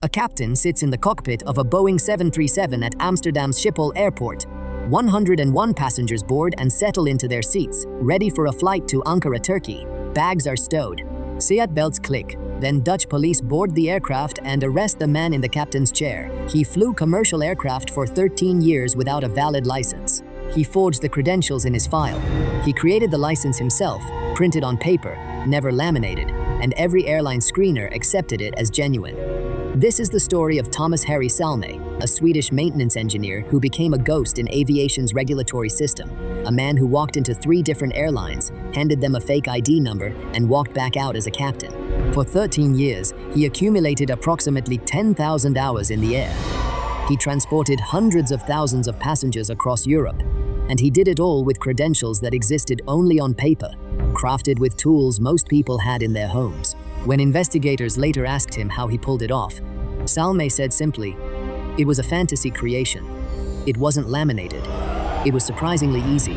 A captain sits in the cockpit of a Boeing 737 at Amsterdam's Schiphol airport. 101 passengers board and settle into their seats, ready for a flight to Ankara, Turkey. Bags are stowed. Seat belts click. Then Dutch police board the aircraft and arrest the man in the captain's chair. He flew commercial aircraft for 13 years without a valid license. He forged the credentials in his file. He created the license himself, printed on paper, never laminated, and every airline screener accepted it as genuine. This is the story of Thomas Harry Salme, a Swedish maintenance engineer who became a ghost in aviation's regulatory system, a man who walked into 3 different airlines, handed them a fake ID number, and walked back out as a captain. For 13 years, he accumulated approximately 10,000 hours in the air. He transported hundreds of thousands of passengers across Europe, and he did it all with credentials that existed only on paper, crafted with tools most people had in their homes. When investigators later asked him how he pulled it off, Salme said simply, "It was a fantasy creation. It wasn't laminated. It was surprisingly easy."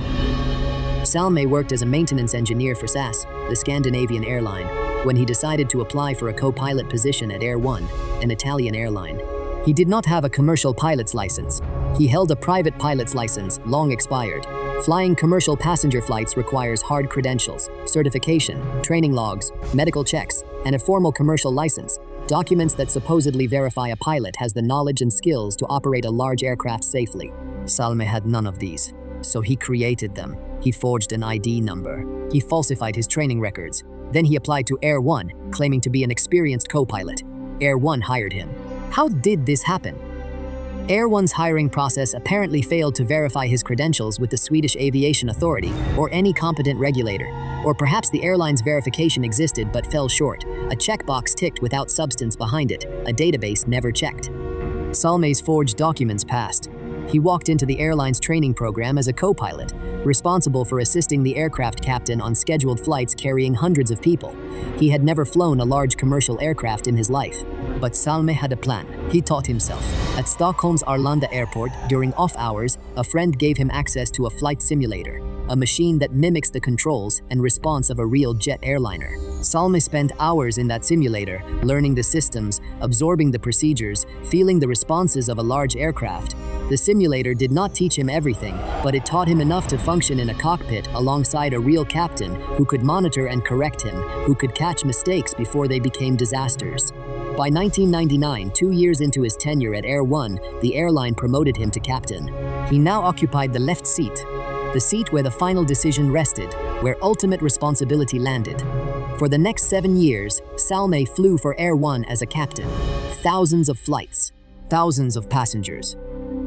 Salme worked as a maintenance engineer for SAS, the Scandinavian airline, when he decided to apply for a co-pilot position at Air One, an Italian airline. He did not have a commercial pilot's license. He held a private pilot's license, long expired. Flying commercial passenger flights requires hard credentials, certification, training logs, medical checks, and a formal commercial license, documents that supposedly verify a pilot has the knowledge and skills to operate a large aircraft safely. Salme had none of these, so he created them. He forged an ID number. He falsified his training records. Then he applied to Air One, claiming to be an experienced co-pilot. Air One hired him. How did this happen? Air One's hiring process apparently failed to verify his credentials with the Swedish Aviation Authority or any competent regulator. Or perhaps the airline's verification existed but fell short, a checkbox ticked without substance behind it, a database never checked. Salme's forged documents passed. He walked into the airline's training program as a co-pilot, responsible for assisting the aircraft captain on scheduled flights carrying hundreds of people. He had never flown a large commercial aircraft in his life. But Salme had a plan. He taught himself. At Stockholm's Arlanda airport, during off hours, a friend gave him access to a flight simulator, a machine that mimics the controls and response of a real jet airliner. Salme spent hours in that simulator, learning the systems, absorbing the procedures, feeling the responses of a large aircraft. The simulator did not teach him everything, but it taught him enough to function in a cockpit alongside a real captain who could monitor and correct him, who could catch mistakes before they became disasters. By 1999, 2 years into his tenure at Air One, the airline promoted him to captain. He now occupied the left seat, the seat where the final decision rested, where ultimate responsibility landed. For the next 7 years, Salme flew for Air One as a captain. Thousands of flights, thousands of passengers.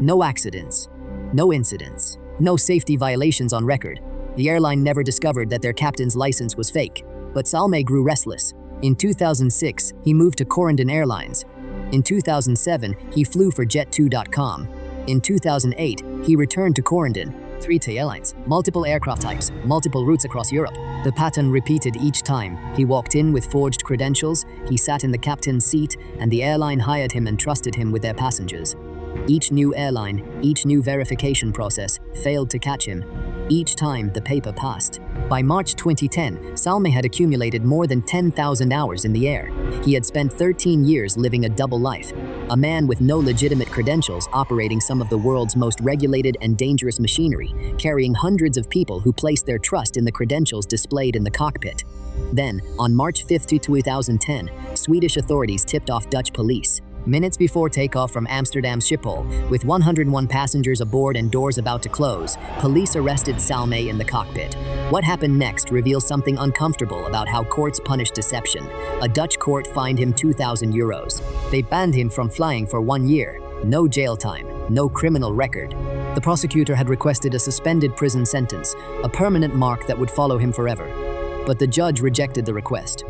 No accidents, no incidents, no safety violations on record. The airline never discovered that their captain's license was fake, but Salme grew restless. In 2006, he moved to Corendon Airlines. In 2007, he flew for Jet2.com. In 2008, he returned to Corendon. 3 airlines, multiple aircraft types, multiple routes across Europe. The pattern repeated each time. He walked in with forged credentials, he sat in the captain's seat, and the airline hired him and trusted him with their passengers. Each new airline, each new verification process, failed to catch him. Each time, the paper passed. By March 2010, Salme had accumulated more than 10,000 hours in the air. He had spent 13 years living a double life. A man with no legitimate credentials operating some of the world's most regulated and dangerous machinery, carrying hundreds of people who placed their trust in the credentials displayed in the cockpit. Then, on March 5, 2010, Swedish authorities tipped off Dutch police. Minutes before takeoff from Amsterdam's Schiphol, with 101 passengers aboard and doors about to close, police arrested Salme in the cockpit. What happened next reveals something uncomfortable about how courts punish deception. A Dutch court fined him €2,000. They banned him from flying for 1 year. No jail time, no criminal record. The prosecutor had requested a suspended prison sentence, a permanent mark that would follow him forever. But the judge rejected the request.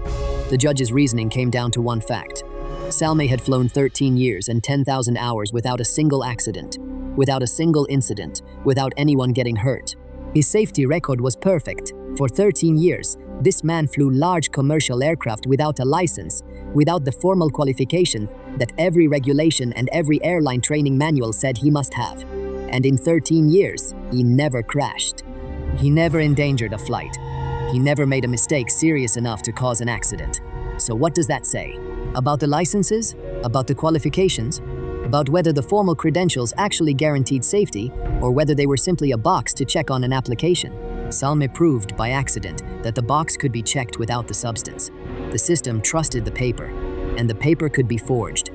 The judge's reasoning came down to one fact. Salme had flown 13 years and 10,000 hours without a single accident, without a single incident, without anyone getting hurt. His safety record was perfect. For 13 years, this man flew large commercial aircraft without a license, without the formal qualification that every regulation and every airline training manual said he must have. And in 13 years, he never crashed. He never endangered a flight. He never made a mistake serious enough to cause an accident. So what does that say? About the licenses? about the qualifications, about whether the formal credentials actually guaranteed safety, or whether they were simply a box to check on an application. Salme proved by accident that the box could be checked without the substance. The system trusted the paper, and the paper could be forged.